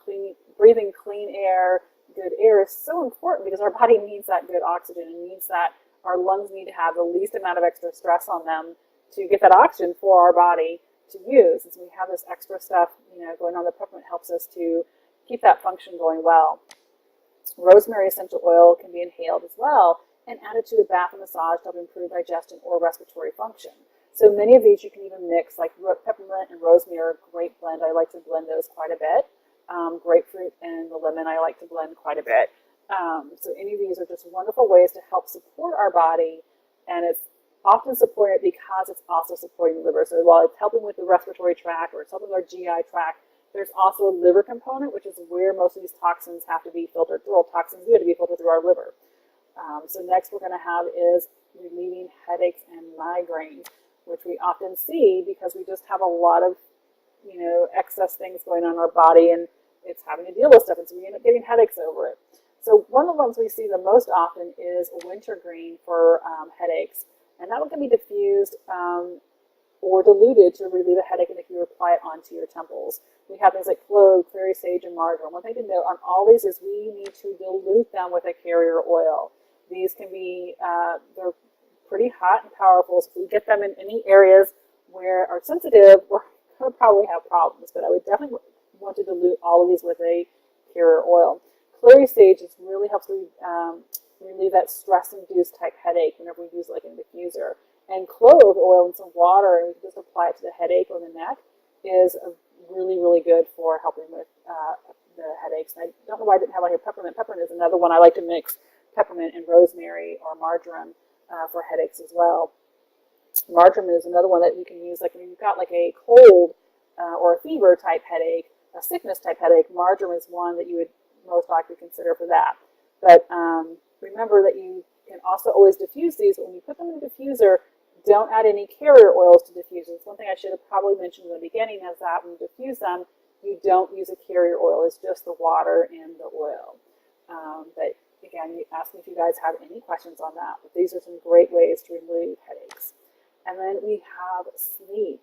breathing clean air, good air is so important because our body needs that good oxygen and needs that our lungs need to have the least amount of extra stress on them to get that oxygen for our body to use. And so we have this extra stuff, going on. The peppermint helps us to keep that function going well. Rosemary essential oil can be inhaled as well and added to a bath and massage to help improve digestion or respiratory function. So many of these you can even mix, like peppermint and rosemary are a great blend. I like to blend those quite a bit. Grapefruit and the lemon I like to blend quite a bit. So any of these are just wonderful ways to help support our body, and it's often supported because it's also supporting the liver. So while it's helping with the respiratory tract or it's helping with our GI tract, there's also a liver component, which is where most of these toxins have to be filtered through. All toxins do have to be filtered through our liver. So next we're going to have is relieving headaches and migraines, which we often see because we just have a lot of, excess things going on in our body, and it's having to deal with stuff, and so we end up getting headaches over it. So one of the ones we see the most often is wintergreen for headaches, and that one can be diffused or diluted to relieve a headache, and if you apply it onto your temples. We have things like clove, clary sage, and marjoram. One thing to note on all these is we need to dilute them with a carrier oil. These can be, they're pretty hot and powerful, so if we get them in any areas where are sensitive, we're going to probably have problems, but I would definitely want to dilute all of these with a carrier oil. Clary sage really helps to relieve that stress-induced type headache whenever we use it like in a diffuser. And clove oil and some water, and we can just apply it to the headache or the neck, is really, really good for helping with the headaches. And I don't know why I didn't have on here peppermint. Peppermint is another one I like to mix peppermint and rosemary or marjoram for headaches as well. Marjoram is another one that you can use, like when you've got like a cold or a fever type headache, a sickness type headache. Marjoram is one that you would most likely consider for that. But remember that you can also always diffuse these. When you put them in a diffuser, don't add any carrier oils to diffusers. One thing I should have probably mentioned in the beginning is that when you diffuse them, you don't use a carrier oil. It's just the water and the oil. But again, you asked me if you guys have any questions on that. But these are some great ways to relieve headaches. And then we have sleep.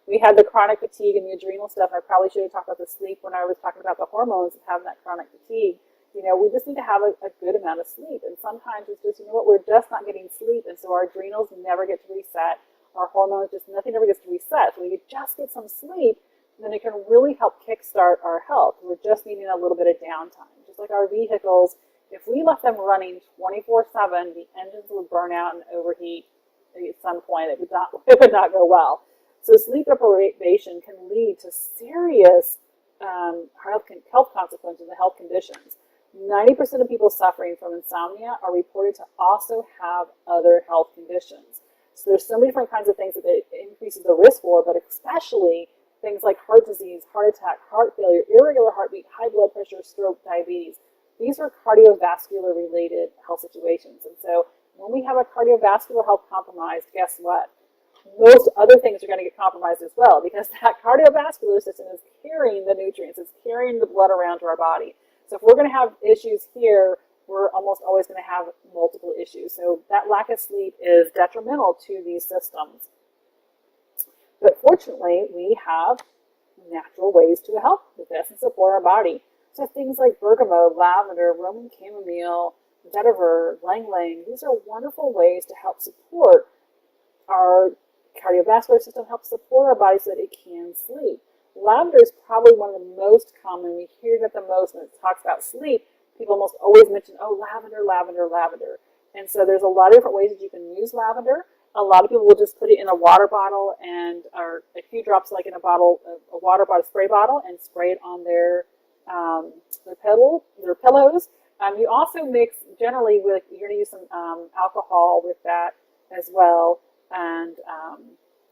We had the chronic fatigue and the adrenal stuff. I probably should have talked about the sleep when I was talking about the hormones and having that chronic fatigue. We just need to have a good amount of sleep. And sometimes it's just, we're just not getting sleep. And so our adrenals never get to reset. Our hormones, nothing ever gets to reset. So we just get some sleep, then it can really help kickstart our health. We're just needing a little bit of downtime. Just like our vehicles, if we left them running 24/7, the engines would burn out and overheat at some point. It would not go well. So sleep deprivation can lead to serious health consequences and health conditions. 90% of people suffering from insomnia are reported to also have other health conditions. So there's so many different kinds of things that it increases the risk for, but especially things like heart disease, heart attack, heart failure, irregular heartbeat, high blood pressure, stroke, diabetes. These are cardiovascular related health situations. And so when we have a cardiovascular health compromised, guess what? Most other things are going to get compromised as well, because that cardiovascular system is carrying the nutrients, it's carrying the blood around to our body. So if we're going to have issues here, we're almost always going to have multiple issues. So that lack of sleep is detrimental to these systems. But fortunately, we have natural ways to help with this and support our body. So things like bergamot, lavender, Roman chamomile, vetiver, ylang-ylang, these are wonderful ways to help support our cardiovascular system, help support our body so that it can sleep. Lavender is probably one of the most common. We hear that the most when it talks about sleep. People almost always mention, oh, lavender, lavender, lavender. And so there's a lot of different ways that you can use lavender. A lot of people will just put it in a water bottle or a few drops, like in a bottle, a water bottle, spray bottle, and spray it on their pillows. You also mix generally with, you're going to use some alcohol with that as well, and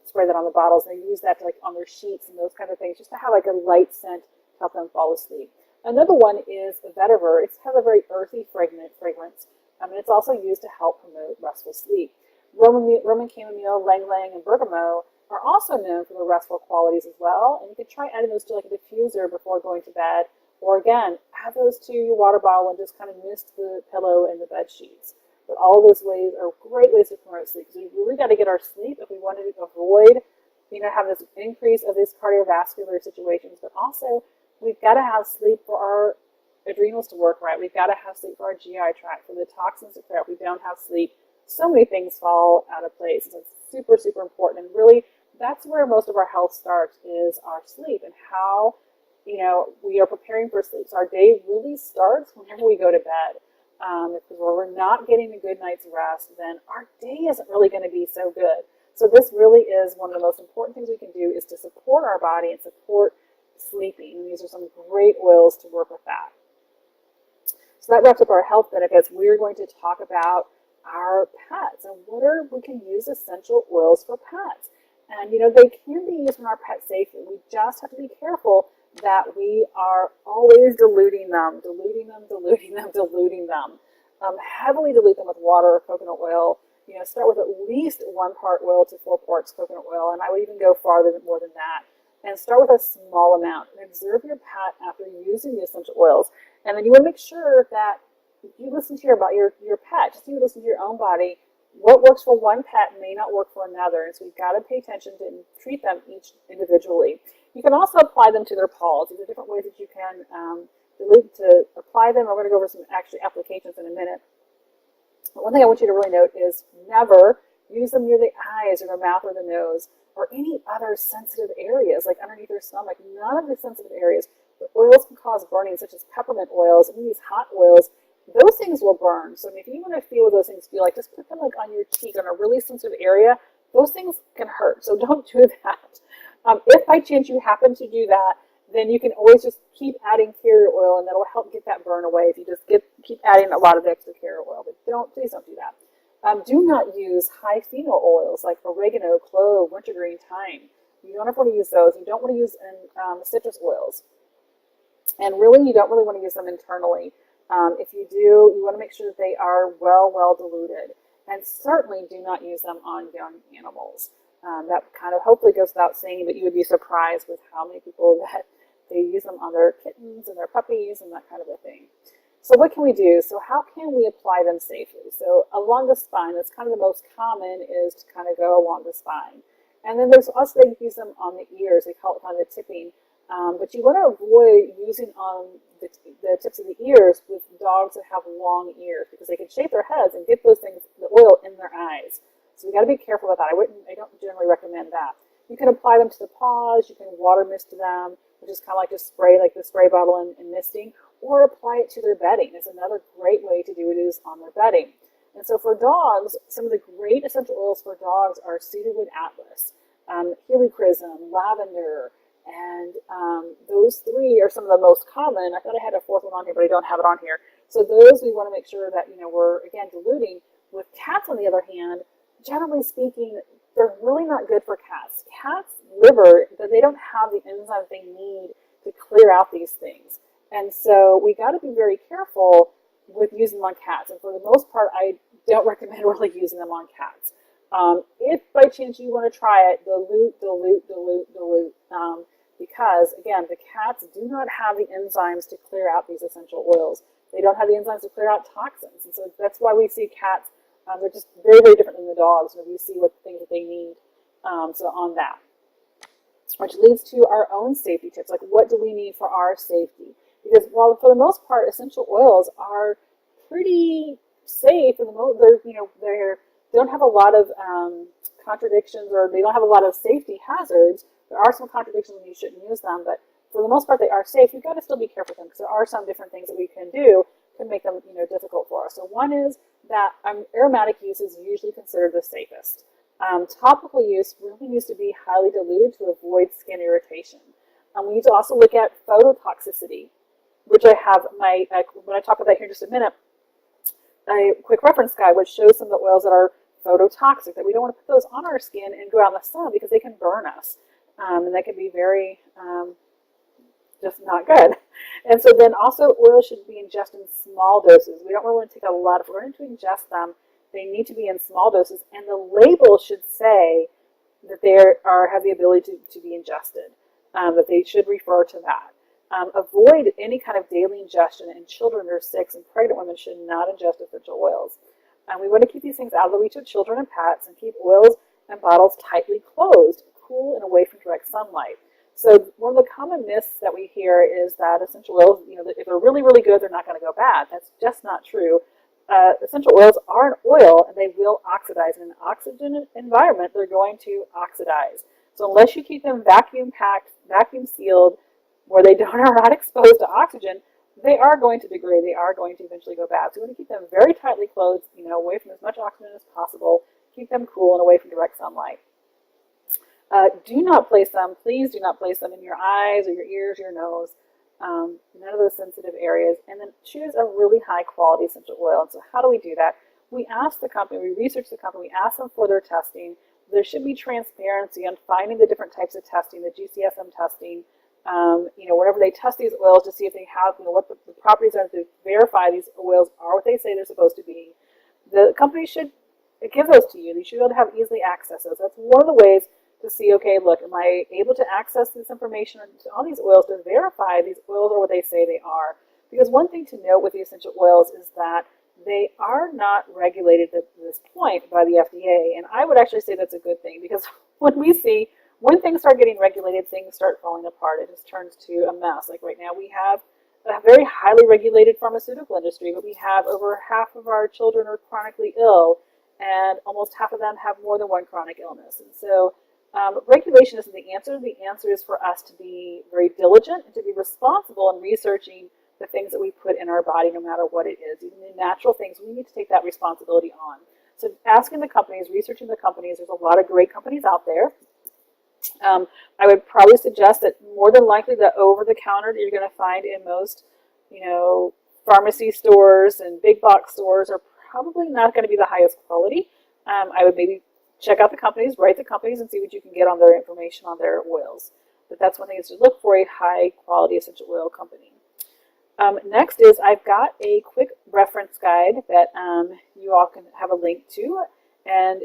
spray that on the bottles. And they use that to, like, on their sheets and those kind of things, just to have like a light scent to help them fall asleep. Another one is vetiver. It has a very earthy fragrance, and it's also used to help promote restful sleep. Roman chamomile, ylang-ylang, and bergamot are also known for their restful qualities as well, and you can try adding those to like a diffuser before going to bed, or again, add those to your water bottle and just kind of mist the pillow and the bed sheets. But all of those ways are great ways to promote sleep, because we really got to get our sleep if we want to avoid, have this increase of these cardiovascular situations, but also we've got to have sleep for our adrenals to work right. We've got to have sleep for our GI tract, for the toxins to clear out. If we don't have sleep, so many things fall out of place. So it's super, super important. And really, that's where most of our health starts, is our sleep, and how, we are preparing for sleep. So our day really starts whenever we go to bed. If we're not getting a good night's rest, then our day isn't really going to be so good. So this really is one of the most important things we can do, is to support our body and support sleeping. And these are some great oils to work with that. So that wraps up our health benefits. We're going to talk about our pets and we can use essential oils for pets. And they can be used on our pets safely. We just have to be careful that we are always diluting them. Heavily dilute them with water or coconut oil. Start with at least 1 part oil to 4 parts coconut oil, and I would even go farther more than that. And start with a small amount, and observe your pet after using the essential oils. And then you want to make sure that you listen to your pet, just you listen to your own body. What works for one pet may not work for another, and so you've got to pay attention to treat them each individually. You can also apply them to their paws. These are different ways that you can to apply them. We're going to go over some applications in a minute. But one thing I want you to really note is never use them near the eyes or the mouth or the nose or any other sensitive areas, like underneath their stomach. None of the sensitive areas. The oils can cause burning, such as peppermint oils and these hot oils. Those things will burn. So if you want to feel what those things feel like, just put them like on your cheek on a really sensitive area. Those things can hurt, so don't do that. If by chance you happen to do that, then you can always just keep adding carrier oil, and that'll help get that burn away if you just keep adding a lot of extra carrier oil. But please don't do that. Do not use high phenol oils like oregano, clove, wintergreen, thyme. You don't want to use those. You don't want to use citrus oils. And really, you don't really want to use them internally. If you do, you want to make sure that they are well diluted. And certainly do not use them on young animals. That kind of hopefully goes without saying, but you would be surprised with how many people that they use them on their kittens and their puppies and that kind of a thing. So what can we do? So how can we apply them safely? So along the spine, that's kind of the most common, is to kind of go along the spine. And then there's also, they use them on the ears. They call it kind of the tipping. But you want to avoid using on the tips of the ears with dogs that have long ears, because they can shave their heads and get those things, the oil, in their eyes. So we got to be careful with that. I don't generally recommend that. You can apply them to the paws. You can water mist them, which is kind of like just spray, like the spray bottle and misting, or apply it to their bedding. It's another great way to do it, is on their bedding. And so for dogs, some of the great essential oils for dogs are cedarwood atlas, helichrysum, lavender, and those 3 are some of the most common. I thought I had a 4th one on here, but I don't have it on here. So those we want to make sure that we're again diluting. With cats, on the other hand, generally speaking, they're really not good for cats. Cats' liver, they don't have the enzymes they need to clear out these things. And so we got to be very careful with using them on cats. And for the most part, I don't recommend really using them on cats. If by chance you want to try it, dilute, dilute, dilute, dilute. Because again, the cats do not have the enzymes to clear out these essential oils. They don't have the enzymes to clear out toxins. And so that's why we see cats, they're just very, very different than the dogs when we see what things that they need. So on that. Which leads to our own safety tips. Like, what do we need for our safety? Because while for the most part, essential oils are pretty safe, and they don't have a lot of contradictions, or they don't have a lot of safety hazards. There are some contradictions and you shouldn't use them, but for the most part, they are safe. We've got to still be careful with them because there are some different things that we can do to make them, difficult for us. So one is that aromatic use is usually considered the safest. Topical use really needs to be highly diluted to avoid skin irritation. We need to also look at phototoxicity, which I have when I talk about that here in just a minute, a quick reference guide which shows some of the oils that are phototoxic, that we don't want to put those on our skin and go out in the sun because they can burn us. And that can be very just not good. And so then also oil should be ingested in small doses. We don't really want to take a lot. If we're going to ingest them, they need to be in small doses, and the label should say that they have the ability to be ingested, that they should refer to that. Avoid any kind of daily ingestion, and children under 6 and pregnant women should not ingest essential oils. We want to keep these things out of the reach of children and pets, and keep oils and bottles tightly closed, cool, and away from direct sunlight. So one of the common myths that we hear is that essential oils, if they're really, really good, they're not going to go bad. That's just not true. Essential oils are an oil, and they will oxidize. In an oxygen environment, they're going to oxidize. So unless you keep them vacuum packed, vacuum sealed, where they are not exposed to oxygen, they are going to degrade. They are going to eventually go bad. So we want to keep them very tightly closed, away from as much oxygen as possible. Keep them cool and away from direct sunlight. Do not place them, please do not place them in your eyes or your ears, your nose, none of those sensitive areas. And then choose a really high quality essential oil. And so how do we do that? We ask the company, we research the company, we ask them for their testing. There should be transparency on finding the different types of testing, the GCSM testing, whenever they test these oils to see if they have, what the properties are, to verify these oils are what they say they're supposed to be. The company should give those to you. You should be able to have easily access those. That's one of the ways to see, okay, look, am I able to access this information on these oils to verify these oils are what they say they are? Because one thing to note with the essential oils is that they are not regulated at this point by the FDA. And I would actually say that's a good thing, because when things start getting regulated, things start falling apart. It just turns to a mess. Like right now, we have a very highly regulated pharmaceutical industry, but we have over half of our children are chronically ill, and almost half of them have more than one chronic illness. And so regulation isn't the answer. The answer is for us to be very diligent and to be responsible in researching the things that we put in our body, no matter what it is. Even the natural things, we need to take that responsibility on. So asking the companies, researching the companies, there's a lot of great companies out there. I would probably suggest that more than likely the over-the-counter that you're going to find in most, pharmacy stores and big box stores are probably not going to be the highest quality. I would maybe check out the companies, write the companies, and see what you can get on their information on their oils. But that's one thing, is to look for a high-quality essential oil company. Next is I've got a quick reference guide that you all can have a link to, and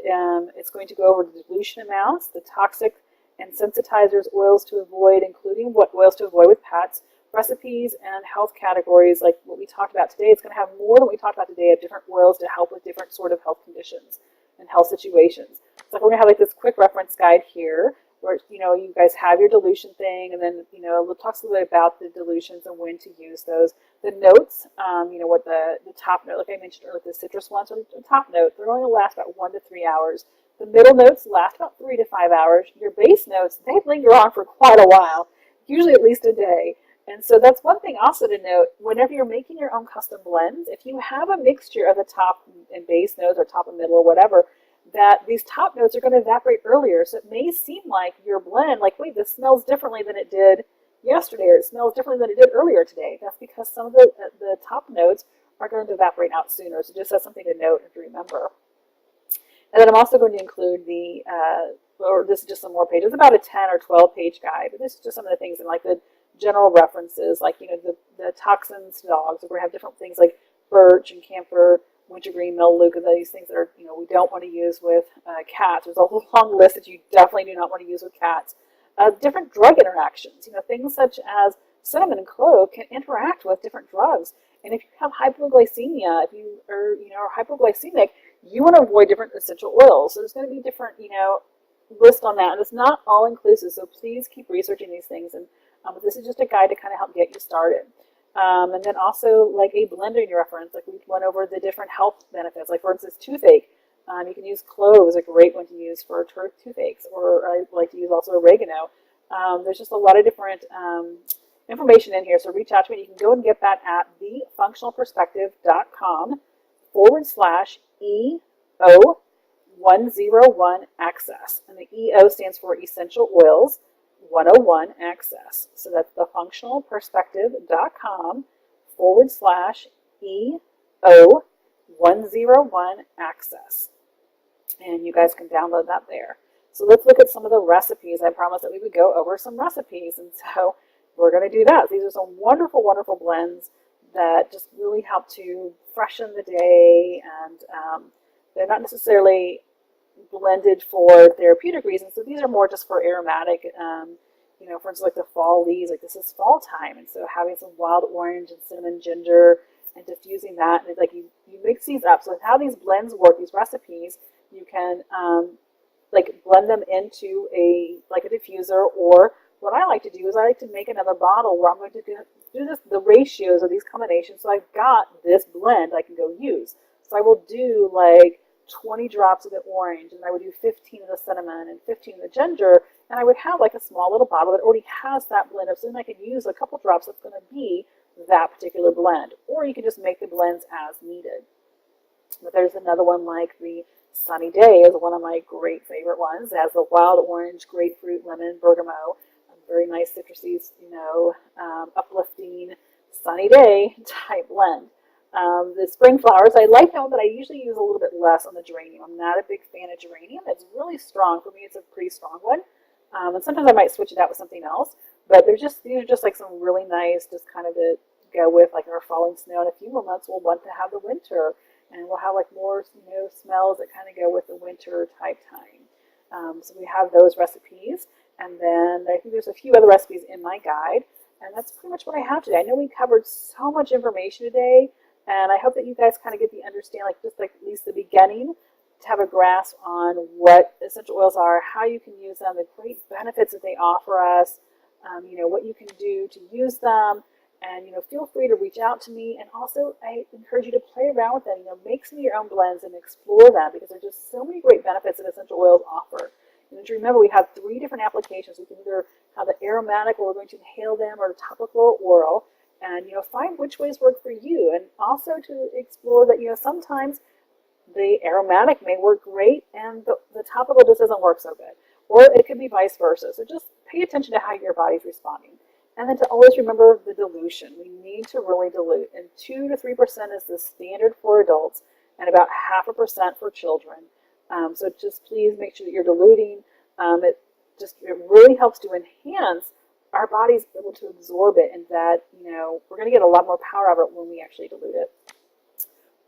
it's going to go over the dilution amounts, the toxic and sensitizers, oils to avoid, including what oils to avoid with pets, recipes, and health categories like what we talked about today. It's going to have more than we talked about today of different oils to help with different sort of health conditions and health situations. So we're going to have like this quick reference guide here where, you guys have your dilution thing, and then, we'll talk a little bit about the dilutions and when to use those. The notes, what the top note, like I mentioned earlier, the citrus ones are the top note. They're only going to last about 1 to 3 hours. The middle notes last about 3 to 5 hours. Your base notes, they linger on for quite a while, usually at least a day. And so that's one thing also to note. Whenever you're making your own custom blends, if you have a mixture of the top and base notes, or top and middle, or whatever, that these top notes are going to evaporate earlier. So it may seem like your blend, like, wait, this smells differently than it did yesterday, or it smells differently than it did earlier today. That's because some of the top notes are going to evaporate out sooner. So just as something to note and to remember. And then I'm also going to include the, or this is just some more pages, about a 10 or 12 page guide. But this is just some of the things in like the general references, like, you know, the toxins to dogs. We're going to have different things like birch and camphor, wintergreen, melaleuca, these things that are, you know, we don't want to use with cats. There's a whole long list that you definitely do not want to use with cats. Different drug interactions, you know, things such as cinnamon and clove can interact with different drugs. And if you have hypoglycemia, if you are, you know, are hypoglycemic, you want to avoid different essential oils. So there's going to be different, you know, list on that. And it's not all inclusive, so please keep researching these things. And this is just a guide to kind of help get you started. And then also like a blending reference, like we went over the different health benefits. Like for instance, toothache. You can use cloves, a great one to use for toothaches, or I like to use also oregano. There's just a lot of different information in here, so reach out to me. You can go and get that at thefunctionalperspective.com/EO101 access. And the EO stands for Essential Oils 101 access. So that's thefunctionalperspective.com/EO101 access. And you guys can download that there. So let's look at some of the recipes. I promised that we would go over some recipes, and so we're going to do that. These are some wonderful, wonderful blends that just really help to freshen the day, and they're not necessarily blended for therapeutic reasons. So these are more just for aromatic, you know, for instance, like the fall leaves, like this is fall time, and so having some wild orange and cinnamon ginger and diffusing that, and it's like you mix these up. So how these blends work, these recipes, you can like blend them into a diffuser, or what I like to do is I like to make another bottle where I'm going to do this, the ratios of these combinations. So I've got this blend I can go use. So I will do like 20 drops of the orange, and I would do 15 of the cinnamon and 15 of the ginger, and I would have like a small little bottle that already has that blend up, so then I could use a couple drops that's going to be that particular blend. Or you can just make the blends as needed. But there's another one like the Sunny Day is one of my great favorite ones. It has the wild orange, grapefruit, lemon, bergamot, very nice citrusy, you know, uplifting sunny day type blend. The spring flowers, I like that one, but I usually use a little bit less on the geranium. I'm not a big fan of geranium. It's really strong. For me, it's a pretty strong one. And sometimes I might switch it out with something else. But these are just like some really nice, just kind of to go with like our falling snow. In a few more months, we'll want to have the winter, and we'll have like more, you know, smells that kind of go with the winter type time. So we have those recipes. And then I think there's a few other recipes in my guide, and that's pretty much what I have today. I know we covered so much information today, and I hope that you guys kind of get the understanding, like just like at least the beginning, to have a grasp on what essential oils are, how you can use them, the great benefits that they offer us, you know, what you can do to use them, and, you know, feel free to reach out to me. And also I encourage you to play around with them, you know, make some of your own blends and explore them, because there's just so many great benefits that essential oils offer. And to remember, we have 3 different applications. We can either have the aromatic, where we're going to inhale them, or topical or oral, and, you know, find which ways work for you. And also to explore that, you know, sometimes the aromatic may work great and the topical just doesn't work so good, or it could be vice versa. So just pay attention to how your body's responding. And then to always remember the dilution. We need to really dilute, and 2 to 3% is the standard for adults, and about 0.5% for children. So just please make sure that you're diluting. It really helps to enhance our body's able to absorb it, and that, you know, we're going to get a lot more power out of it when we actually dilute it.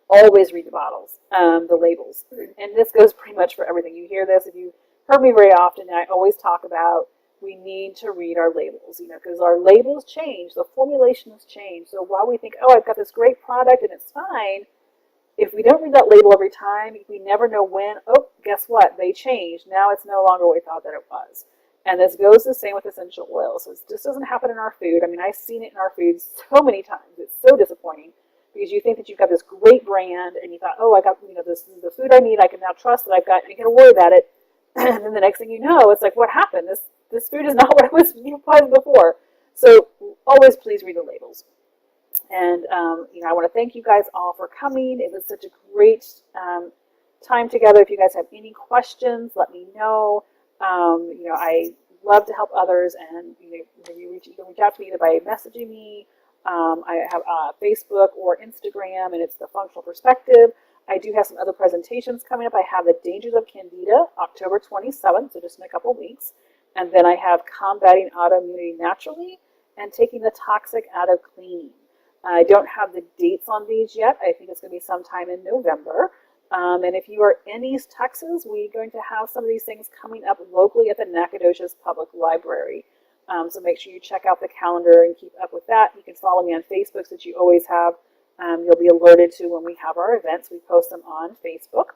Always read the bottles, the labels. And this goes pretty much for everything. You hear this, if you heard me very often, I always talk about we need to read our labels, you know, because our labels change, the formulation has changed. So while we think, oh, I've got this great product and it's fine, if we don't read that label every time, we never know when, oh, guess what? They changed. Now it's no longer what we thought that it was. And this goes the same with essential oils. So this doesn't happen in our food. I mean, I've seen it in our food so many times. It's so disappointing, because you think that you've got this great brand and you thought, oh, I got, you know, this is the food I need. I can now trust that I've got, I can worry about it. And then the next thing you know, it's like, what happened? This food is not what it was before. So always please read the labels. And, you know, I want to thank you guys all for coming. It was such a great time together. If you guys have any questions, let me know. You know, I love to help others, and, you know, you can reach out to me either by messaging me. I have Facebook or Instagram, and it's The Functional Perspective. I do have some other presentations coming up. I have the Dangers of Candida, October 27th, so just in a couple weeks. And then I have Combating Autoimmunity Naturally and Taking the Toxic Out of Cleaning. I don't have the dates on these yet. I think it's going to be sometime in November. And if you are in East Texas, we're going to have some of these things coming up locally at the Nacogdoches Public Library. So make sure you check out the calendar and keep up with that. You can follow me on Facebook so that you always have, you'll be alerted to when we have our events. We post them on Facebook.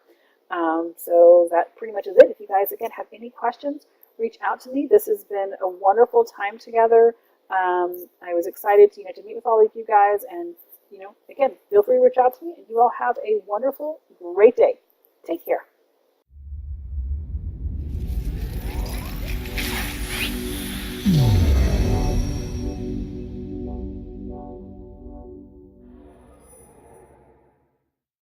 So that pretty much is it. If you guys, again, have any questions, reach out to me. This has been a wonderful time together. I was excited to, to meet with all of you guys, and, again, feel free to reach out to me, and you all have a wonderful, great day. Take care.